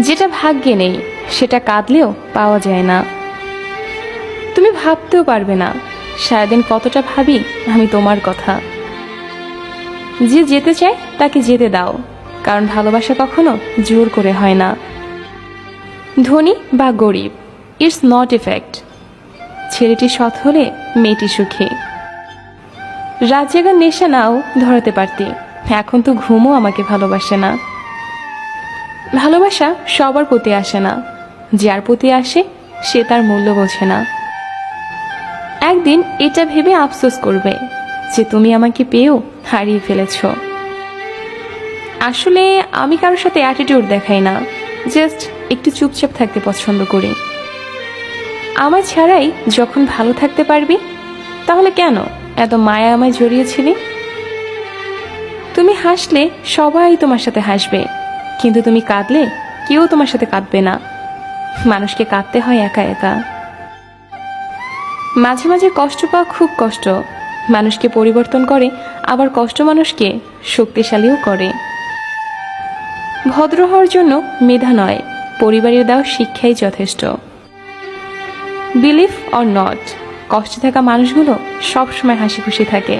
যেটা ভাগ্যে নেই সেটা কাঁদলেও পাওয়া যায় না। তুমি ভাবতেও পারবে না সারাদিন কতটা ভাবি আমি তোমার কথা। যে যেতে চায় তাকে যেতে দাও, কারণ ভালোবাসা কখনো জোর করে হয় না। ধনী বা গরিব, ইটস নট এ ফ্যাক্ট। ছেলেটি সৎ হলে মেয়েটি সুখী। রাত জাগার নেশা নাও ধরাতে পারতি, এখন তো ঘুমও আমাকে ভালোবাসে না। ভালোবাসা সবার প্রতি আসে না, যার প্রতি আসে সে তার মূল্য বোঝে না। একদিন এটা ভেবে আফসোস করবে যে তুমি আমাকে পেয়েও হারিয়ে ফেলেছ। আসলে আমি কারোর সাথে অ্যাটিটিউড দেখাই না, জাস্ট একটু চুপচাপ থাকতে পছন্দ করি। আমার ছাড়াই যখন ভালো থাকতে পারবি, তাহলে কেন এত মায়া আমায় জড়িয়েছিলি? তুমি হাসলে সবাই তোমার সাথে হাসবে, কিন্তু তুমি কাঁদলে কেউ তোমার সাথে কাঁদবে না। মানুষকে কাঁদতে হয় একা একা। মাঝে মাঝে কষ্ট পাওয়া খুব কষ্ট, মানুষকে পরিবর্তন করে, আবার কষ্ট মানুষকে শক্তিশালীও করে। ভদ্র হওয়ার জন্য মেধা নয়, পরিবারের দেওয়া শিক্ষাই যথেষ্ট। বিলিভ অর নট, কষ্টে থাকা মানুষগুলো সবসময় হাসি খুশি থাকে।